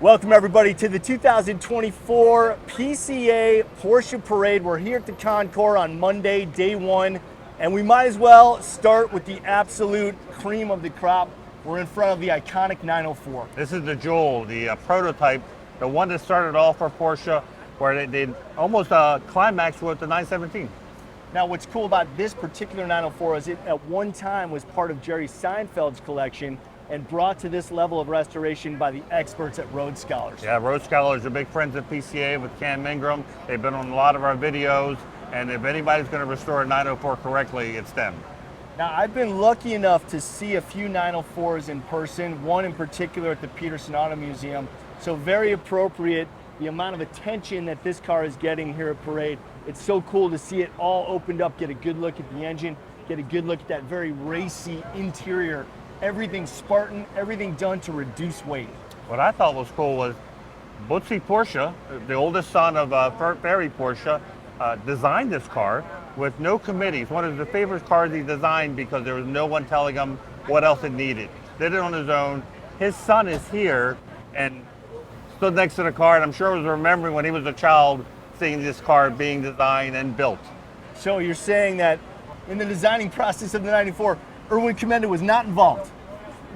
Welcome everybody to the 2024 PCA Porsche Parade. We're here at the Concours on Monday, day one, and we might as well start with the absolute cream of the crop. We're in front of the iconic 904. This is the Jewel, the prototype, the one that started off for Porsche, where they almost climaxed with the 917. Now what's cool about this particular 904 is it at one time was part of Jerry Seinfeld's collection and brought to this level of restoration by the experts at Road Scholars. Yeah, Road Scholars are big friends of PCA with Cam Ingram. They've been on a lot of our videos, and if anybody's going to restore a 904 correctly, it's them. Now, I've been lucky enough to see a few 904s in person, one in particular at the Peterson Auto Museum, so very appropriate, the amount of attention that this car is getting here at Parade. It's so cool to see it all opened up, get a good look at the engine, get a good look at that very racy interior. Everything Spartan, everything done to reduce weight. What I thought was cool was Butzi Porsche, the oldest son of Ferry Porsche, designed this car with no committees. One of the favorite cars he designed because there was no one telling him what else it needed. Did it on his own. His son is here and stood next to the car, and I'm sure he was remembering when he was a child seeing this car being designed and built. So you're saying that in the designing process of the 94, Erwin Kommenda was not involved?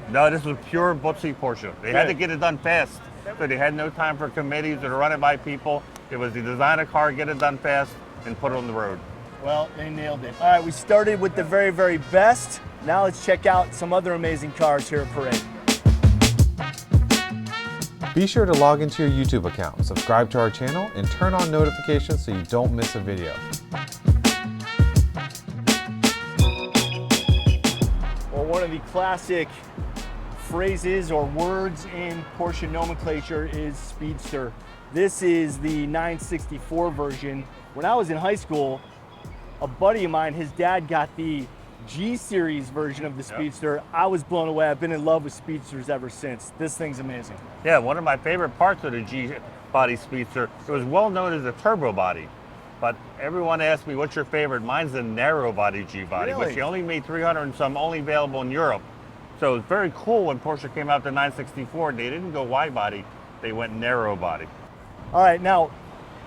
No, this was pure Butzi Porsche. They had to get it done fast, so they had no time for committees or to run it by people. It was to design a car, get it done fast, and put it on the road. Well, they nailed it. All right, we started with the very, very best. Now let's check out some other amazing cars here at Parade. Be sure to log into your YouTube account, subscribe to our channel, and turn on notifications so you don't miss a video. Well, one of the classic phrases or words in Porsche nomenclature is speedster. This is the 964 version. When I was in high school, a buddy of mine, his dad got the G-Series version of the Speedster. Yep. I was blown away. I've been in love with Speedsters ever since. This thing's amazing. Yeah, one of my favorite parts of the G-body Speedster, it was well known as a turbo body. But everyone asked me, what's your favorite? Mine's the narrow body G-body, really? Which they only made 300 and some, only available in Europe. So it's very cool when Porsche came out the 964, they didn't go wide body, they went narrow body. All right, now,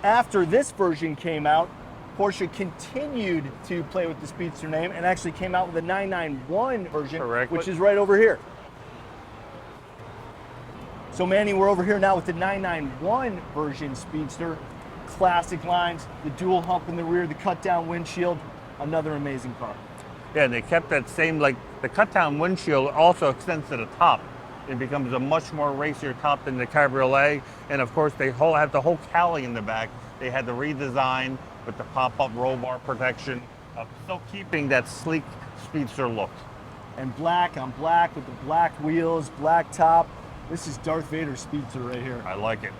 after this version came out, Porsche continued to play with the Speedster name and actually came out with a 991 version, correct, which is right over here. So Manny, we're over here now with the 991 version Speedster. Classic lines, the dual hump in the rear, the cut down windshield, another amazing car. Yeah, and they kept that same, like the cut down windshield also extends to the top. It becomes a much more racier top than the Cabriolet. And of course they have the whole cowling in the back. They had the redesign with the pop-up roll bar protection, still keeping that sleek Speedster look. And black on black with the black wheels, black top. This is Darth Vader Speedster right here. I like it.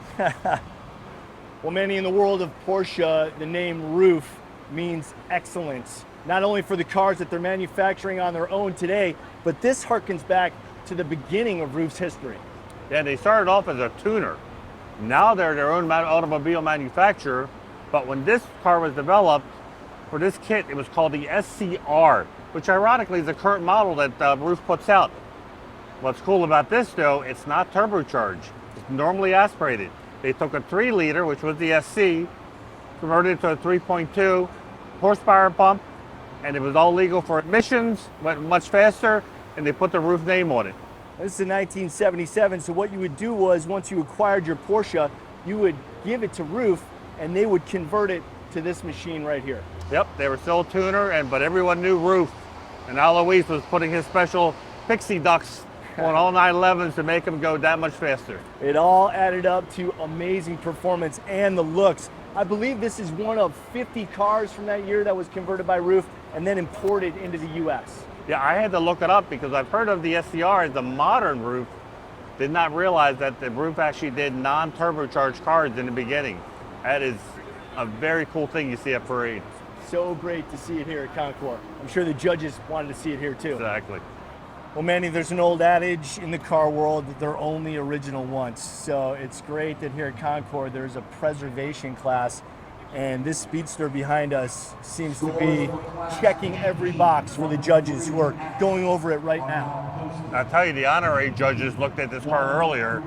Well, Manny, in the world of Porsche, the name Roof means excellence. Not only for the cars that they're manufacturing on their own today, but this harkens back to the beginning of Roof's history. Yeah, they started off as a tuner. Now they're their own automobile manufacturer, but when this car was developed, for this kit, it was called the SCR, which ironically is the current model that Roof puts out. What's cool about this though, it's not turbocharged. It's normally aspirated. They took a 3-liter, which was the SC, converted it to a 3.2 horsepower pump, and it was all legal for emissions, went much faster, and they put the Roof name on it. This is in 1977, so what you would do was, once you acquired your Porsche, you would give it to Roof, and they would convert it to this machine right here. Yep, they were still a tuner, but everyone knew Roof, and Alois was putting his special pixie ducks on all 911s to make them go that much faster. It all added up to amazing performance and the looks. I believe this is one of 50 cars from that year that was converted by Roof and then imported into the US. Yeah, I had to look it up because I've heard of the SCR as the modern Roof. Did not realize that the Roof actually did non-turbocharged cars in the beginning. That is a very cool thing you see at Parade. So great to see it here at Concours. I'm sure the judges wanted to see it here too. Exactly. Well, Manny, there's an old adage in the car world that they're only original once. So it's great that here at Concours there's a preservation class, and this Speedster behind us seems to be checking every box for the judges who are going over it right now. I'll tell you, the honorary judges looked at this car earlier,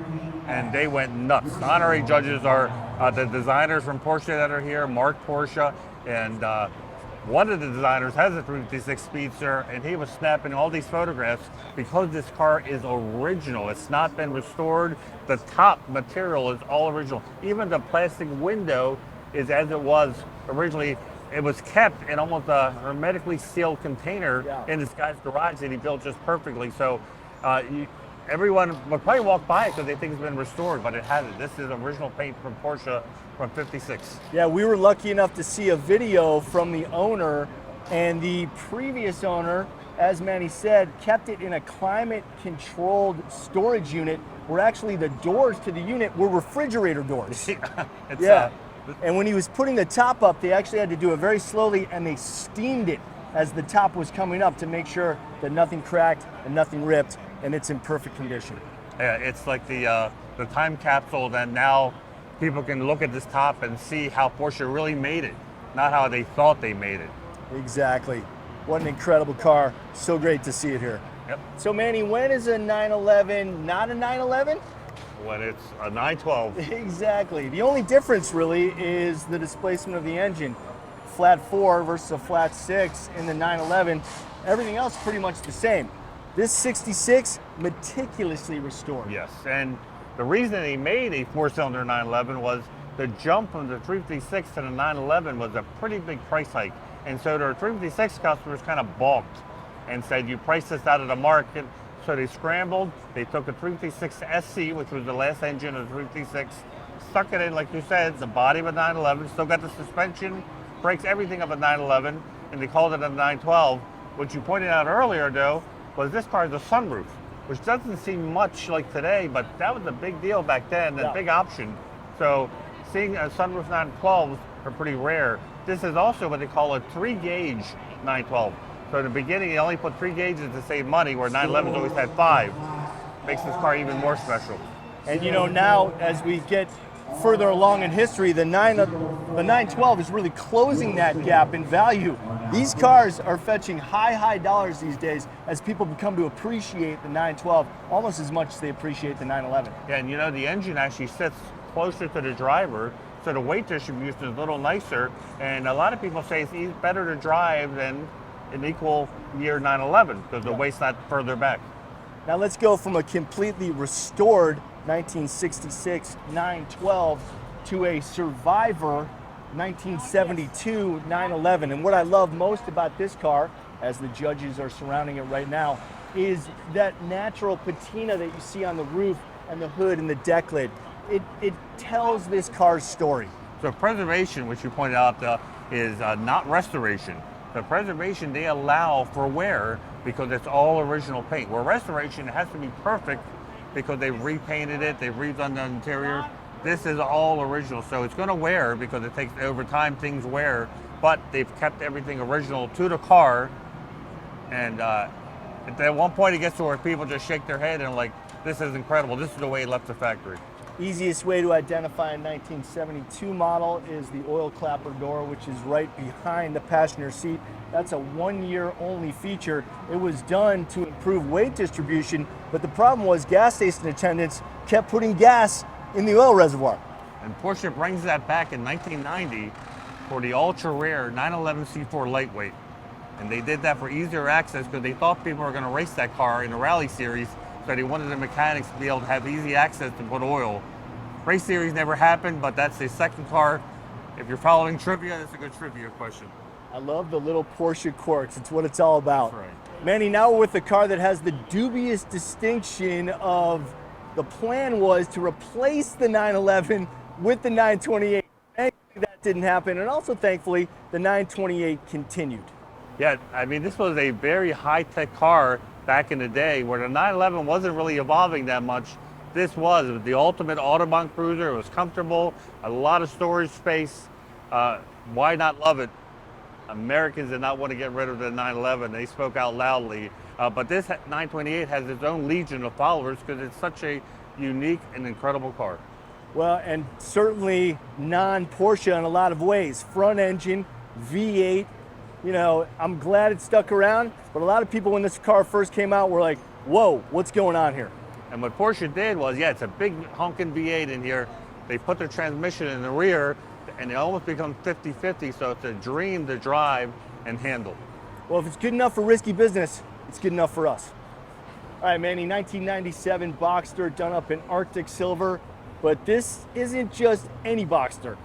and they went nuts. The honorary judges are the designers from Porsche that are here, Mark Porsche, and one of the designers has a 356 Speedster, and he was snapping all these photographs because this car is original. It's not been restored. The top material is all original. Even the plastic window is as it was originally. It was kept in almost a hermetically sealed container in this guy's garage that he built just perfectly. So everyone would probably walk by it because they think it's been restored, but it hasn't. This is original paint from Porsche from 56. Yeah, we were lucky enough to see a video from the owner, and the previous owner, as Manny said, kept it in a climate-controlled storage unit where actually the doors to the unit were refrigerator doors. And when he was putting the top up, they actually had to do it very slowly, and they steamed it as the top was coming up to make sure that nothing cracked and nothing ripped, and it's in perfect condition. Yeah, it's like the time capsule that now people can look at this top and see how Porsche really made it, not how they thought they made it. Exactly. What an incredible car. So great to see it here. Yep. So Manny, when is a 911 not a 911? When it's a 912. Exactly. The only difference really is the displacement of the engine. Flat 4 versus a flat 6 in the 911. Everything else pretty much the same. This 66, meticulously restored. Yes, and the reason they made a 4-cylinder 911 was the jump from the 356 to the 911 was a pretty big price hike. And so their 356 customers kind of balked and said, you price this out of the market. So they scrambled, they took a 356 SC, which was the last engine of the 356, stuck it in, like you said, the body of a 911, still got the suspension, brakes, everything of a 911, and they called it a 912. What you pointed out earlier, though, was this car has a sunroof, which doesn't seem much like today, but that was a big deal back then, a big option. So seeing a sunroof 912s are pretty rare. This is also what they call a 3-gauge 912. So in the beginning, they only put 3 gauges to save money, where 911s always had 5. Makes this car even more special. And you know, now as we get further along in history, the 912 is really closing that gap in value. These cars are fetching high dollars these days as people become to appreciate the 912 almost as much as they appreciate the 911. Yeah, and you know, the engine actually sits closer to the driver, so the weight distribution is a little nicer, and a lot of people say it's better to drive than an equal year 911 because the weight's not further back. Now let's go from a completely restored 1966 912 to a Survivor 1972 911. And what I love most about this car, as the judges are surrounding it right now, is that natural patina that you see on the roof and the hood and the deck lid. It tells this car's story. So preservation, which you pointed out, is not restoration. The preservation, they allow for wear because it's all original paint. Where restoration, it has to be perfect because they've repainted it, they've redone the interior. This is all original, so it's going to wear because it takes, over time, things wear, but they've kept everything original to the car. And at one point, it gets to where people just shake their head and like, this is incredible. This is the way it left the factory. Easiest way to identify a 1972 model is the oil clapper door, which is right behind the passenger seat. That's a 1-year only feature. It was done to improve weight distribution, but the problem was gas station attendants kept putting gas in the oil reservoir. And Porsche brings that back in 1990 for the ultra rare 911 C4 lightweight. And they did that for easier access because they thought people were going to race that car in the rally series, so they wanted the mechanics to be able to have easy access to put oil. Race series never happened, but that's the second car. If you're following trivia, that's a good trivia question. I love the little Porsche quirks. It's what it's all about. That's right. Manny, now we're with a car that has the dubious distinction of the plan was to replace the 911 with the 928. Thankfully, that didn't happen, and also thankfully, the 928 continued. Yeah, I mean, this was a very high-tech car back in the day where the 911 wasn't really evolving that much. This was the ultimate Autobahn cruiser. It was comfortable, a lot of storage space. Why not love it? Americans did not want to get rid of the 911. They spoke out loudly. But this 928 has its own legion of followers because it's such a unique and incredible car. Well, and certainly non-Porsche in a lot of ways. Front engine, V8. You know, I'm glad it stuck around, but a lot of people when this car first came out were like, whoa, what's going on here? And what Porsche did was, yeah, it's a big honking V8 in here. They put their transmission in the rear, and it almost becomes 50-50, so it's a dream to drive and handle. Well, if it's good enough for risky business, it's good enough for us. All right, Manny, 1997 Boxster done up in Arctic silver, but this isn't just any Boxster.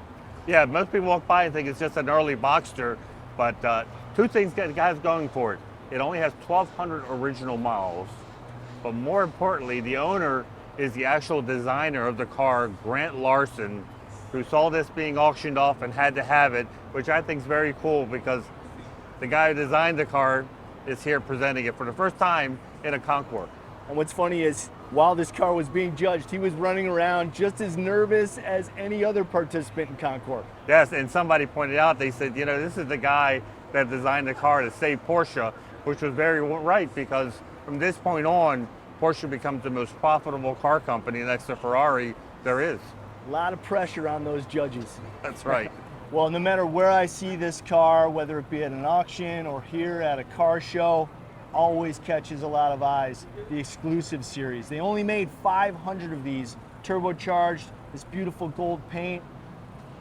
Yeah, most people walk by and think it's just an early Boxster, but two things the guy's going for it. It only has 1,200 original miles, but more importantly, the owner is the actual designer of the car, Grant Larson, who saw this being auctioned off and had to have it, which I think is very cool because the guy who designed the car is here presenting it for the first time in a Concours. And what's funny is, while this car was being judged, he was running around just as nervous as any other participant in Concours. Yes, and somebody pointed out, they said, you know, this is the guy that designed the car to save Porsche, which was very right, because from this point on, Porsche becomes the most profitable car company next to Ferrari there is. A lot of pressure on those judges. That's right. Well, no matter where I see this car, whether it be at an auction or here at a car show, always catches a lot of eyes. The exclusive series. They only made 500 of these, turbocharged, this beautiful gold paint.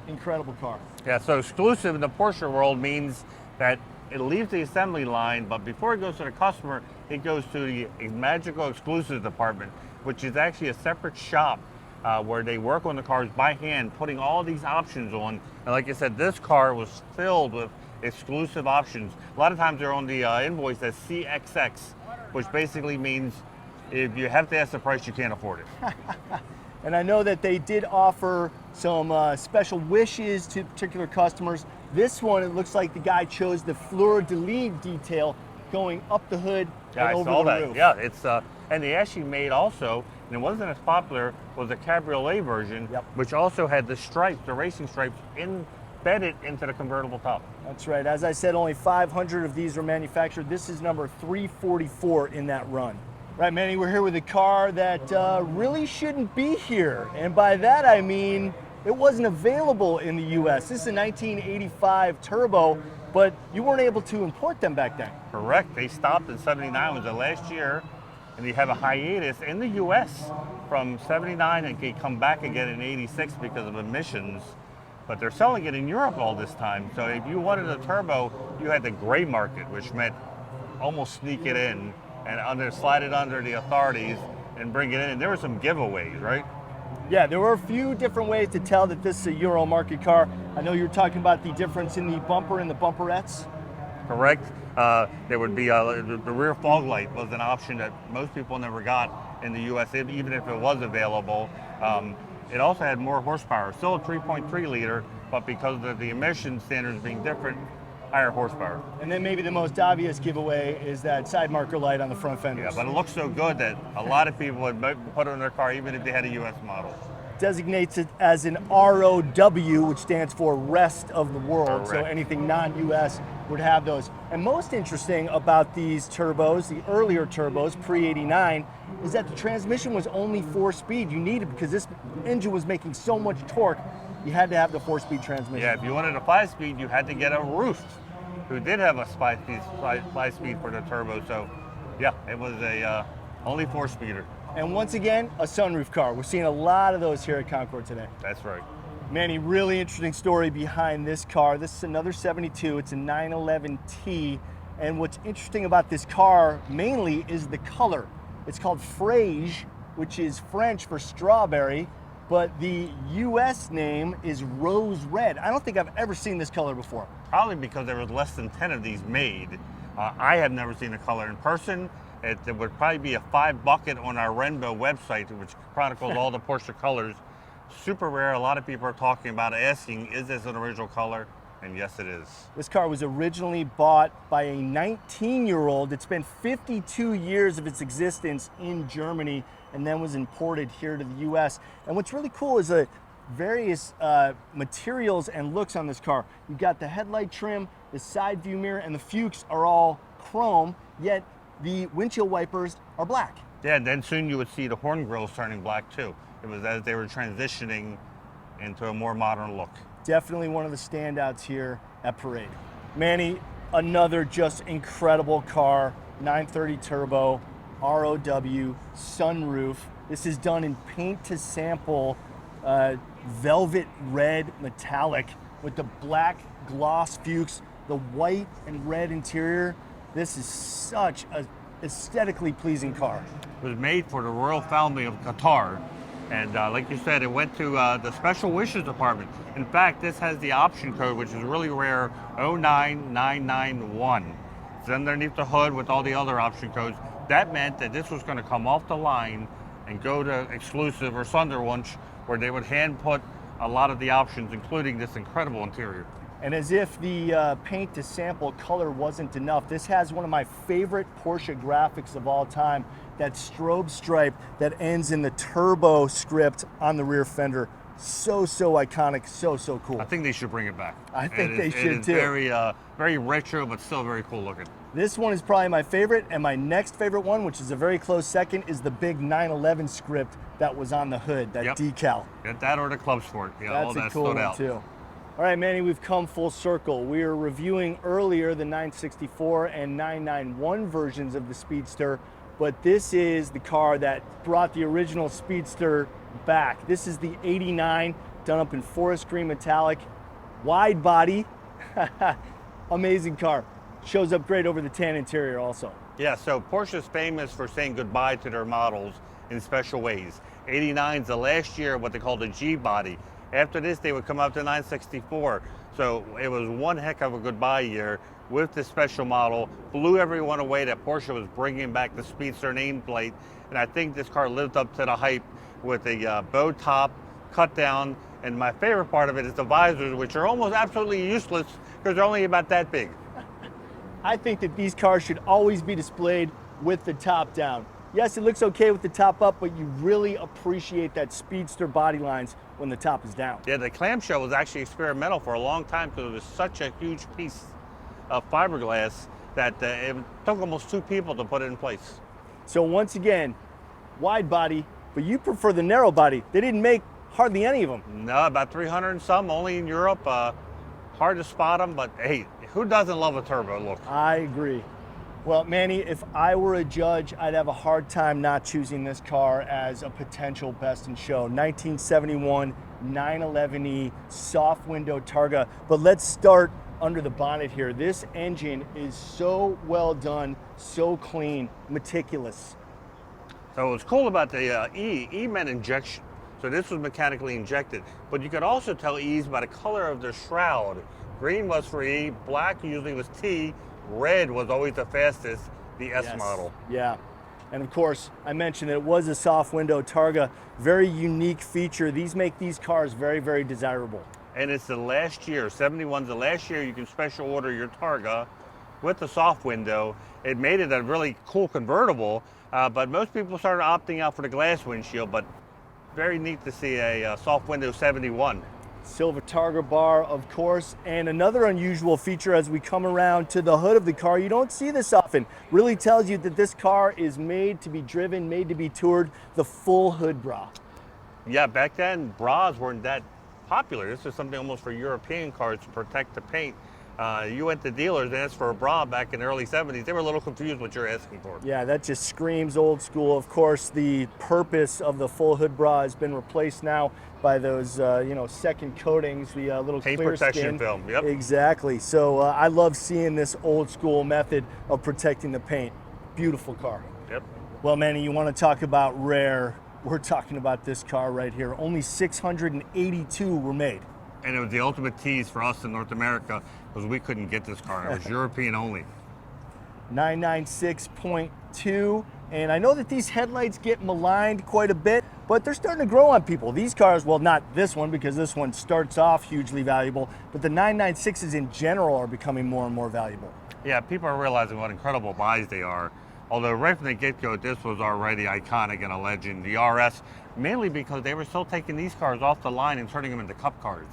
Incredible car. Yeah, so exclusive in the Porsche world means that it leaves the assembly line, but before it goes to the customer, it goes to the magical exclusives department, which is actually a separate shop where they work on the cars by hand, putting all these options on. And like I said, this car was filled with exclusive options. A lot of times they're on the invoice as CXX, which basically means if you have to ask the price, you can't afford it. And I know that they did offer some special wishes to particular customers. This one, it looks like the guy chose the fleur-de-lis detail going up the hood Yeah, and I over saw the that. roof. Yeah, it's and they actually made also, and it wasn't as popular, was the cabriolet version, Yep. which also had the stripes, the racing stripes, embedded into the convertible top. That's right. As I said, only 500 of these were manufactured. This is number 344 in that run. Right, Manny, we're here with a car that really shouldn't be here. And by that I mean it wasn't available in the US. This is a 1985 Turbo, but you weren't able to import them back then. Correct. They stopped in '79, was the last year, and they have a hiatus in the US from '79 and they come back again in '86 because of emissions. But they're selling it in Europe all this time. So if you wanted a turbo, you had the gray market, which meant almost sneak it in and slide it under the authorities and bring it in. And there were some giveaways, right? Yeah, there were a few different ways to tell that this is a Euro market car. I know you were talking about the difference in the bumper and the bumperettes. Correct. There would be the rear fog light was an option that most people never got in the US, even if it was available. It also had more horsepower, still a 3.3 liter, but because of the emission standards being different, higher horsepower. And then maybe the most obvious giveaway is that side marker light on the front fenders. Yeah, but it looks so good that a lot of people would put it in their car even if they had a US model. Designates it as an ROW, which stands for rest of the world. Correct. So anything non-US would have those. And most interesting about these turbos, the earlier turbos, pre-89, is that the transmission was only 4-speed. You needed, because this engine was making so much torque, you had to have the 4-speed transmission. Yeah, if you wanted a 5-speed, you had to get a Roost, who did have a 5-speed for the turbo. So yeah, it was a only 4-speeder. And once again, a sunroof car. We're seeing a lot of those here at Concours today. That's right. Manny, really interesting story behind this car. This is another 72. It's a 911T. And what's interesting about this car mainly is the color. It's called Fraiche, which is French for strawberry, but the US name is rose red. I don't think I've ever seen this color before. Probably because there was less than 10 of these made. I have never seen the color in person. It would probably be a $5 bucket on our Rainbow website, which chronicles all the Porsche colors. Super rare. A lot of people are talking about asking, is this an original color? And yes, it is. This car was originally bought by a 19-year-old. It spent 52 years of its existence in Germany and then was imported here to the US. And what's really cool is the various materials and looks on this car. You've got the headlight trim, the side view mirror, and the Fuchs are all chrome, yet the windshield wipers are black. Yeah, and then soon you would see the horn grills turning black too. It was as they were transitioning into a more modern look. Definitely one of the standouts here at Parade. Manny, another just incredible car, 930 turbo, ROW, sunroof. This is done in paint to sample, velvet red metallic with the black gloss fuchs, the white and red interior. This is such a aesthetically pleasing car. It was made for the royal family of Qatar. And like you said, it went to the special wishes department. In fact, this has the option code, which is really rare, 09991. It's underneath the hood with all the other option codes. That meant that this was going to come off the line and go to exclusive or Sonderwunsch, where they would hand put a lot of the options, including this incredible interior. And as if the paint to sample color wasn't enough, this has one of my favorite Porsche graphics of all time, that strobe stripe that ends in the turbo script on the rear fender. So iconic, so cool. I think they should bring it back. I think they should too. Very retro, but still very cool looking. This one is probably my favorite, and my next favorite one, which is a very close second, is the big 911 script that was on the hood, that decal. Get that or the Club Sport. Yeah, that's all a that cool stood one out. too. All right, Manny, we've come full circle. We were reviewing earlier the 964 and 991 versions of the Speedster, but this is the car that brought the original Speedster back. This is the 89, done up in forest green metallic, wide body, amazing car. Shows up great over the tan interior also. Yeah, so Porsche is famous for saying goodbye to their models in special ways. 89's the last year what they call the G body. After this, they would come up to 964. So it was one heck of a goodbye year with this special model. Blew everyone away that Porsche was bringing back the Speedster nameplate. And I think this car lived up to the hype with a bow top, cut down. And my favorite part of it is the visors, which are almost absolutely useless because they're only about that big. I think that these cars should always be displayed with the top down. Yes, it looks okay with the top up, but you really appreciate that Speedster body lines when the top is down. Yeah, the clamshell was actually experimental for a long time because it was such a huge piece of fiberglass that it took almost two people to put it in place. So once again, wide body, but you prefer the narrow body. They didn't make hardly any of them. No, about 300 and some, only in Europe. Hard to spot them, but hey, who doesn't love a turbo look? I agree. Well, Manny, if I were a judge, I'd have a hard time not choosing this car as a potential best in show. 1971 911E soft window Targa. But let's start under the bonnet here. This engine is so well done, so clean, meticulous. So what's cool about the E meant injection. So this was mechanically injected. But you could also tell E's by the color of their shroud. Green was for E, black usually was T, red was always the fastest, the S model. Yeah, and of course, I mentioned that it was a soft window Targa. Very unique feature. These make these cars very desirable. And it's the last year, 71's the last year you can special order your Targa with the soft window. It made it a really cool convertible, but most people started opting out for the glass windshield, but very neat to see a soft window 71. Silver Targa bar, of course, and another unusual feature as we come around to the hood of the car, you don't see this often, really tells you that this car is made to be driven, made to be toured, the full hood bra. Yeah, back then, bras weren't that popular. This is something almost for European cars to protect the paint. You went to dealers and asked for a bra back in the early 70s. They were a little confused what you're asking for. Yeah, that just screams old school. Of course, the purpose of the full hood bra has been replaced now by those, second coatings, the little paint clear protection skin. film. Yep. Exactly. So I love seeing this old school method of protecting the paint. Beautiful car. Yep. Well, Manny, you want to talk about rare? We're talking about this car right here. Only 682 were made. And it was the ultimate tease for us in North America because we couldn't get this car. It was European only. 996.2. And I know that these headlights get maligned quite a bit, but they're starting to grow on people. These cars, well, not this one because this one starts off hugely valuable, but the 996s in general are becoming more and more valuable. Yeah, people are realizing what incredible buys they are. Although right from the get-go, this was already iconic and a legend. The RS, mainly because they were still taking these cars off the line and turning them into cup cars.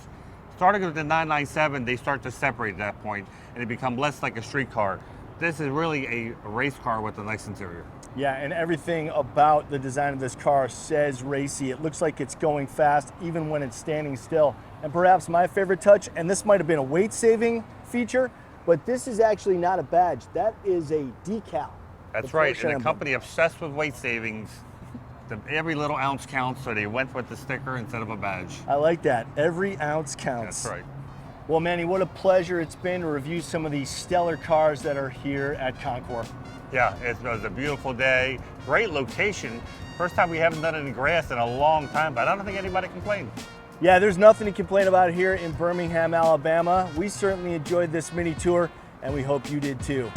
Starting with the 997, they start to separate at that point, and it become less like a street car. This is really a race car with a nice interior. Yeah, and everything about the design of this car says racy. It looks like it's going fast, even when it's standing still. And perhaps my favorite touch, and this might have been a weight-saving feature, but this is actually not a badge. That is a decal. That's right, and a company obsessed with weight savings Every little ounce counts, so they went with the sticker instead of a badge. I like that. Every ounce counts. That's right. Well, Manny, what a pleasure it's been to review some of these stellar cars that are here at Concours. Yeah, it was a beautiful day. Great location. First time we haven't done it in grass in a long time, but I don't think anybody complained. Yeah, there's nothing to complain about here in Birmingham, Alabama. We certainly enjoyed this mini tour, and we hope you did too.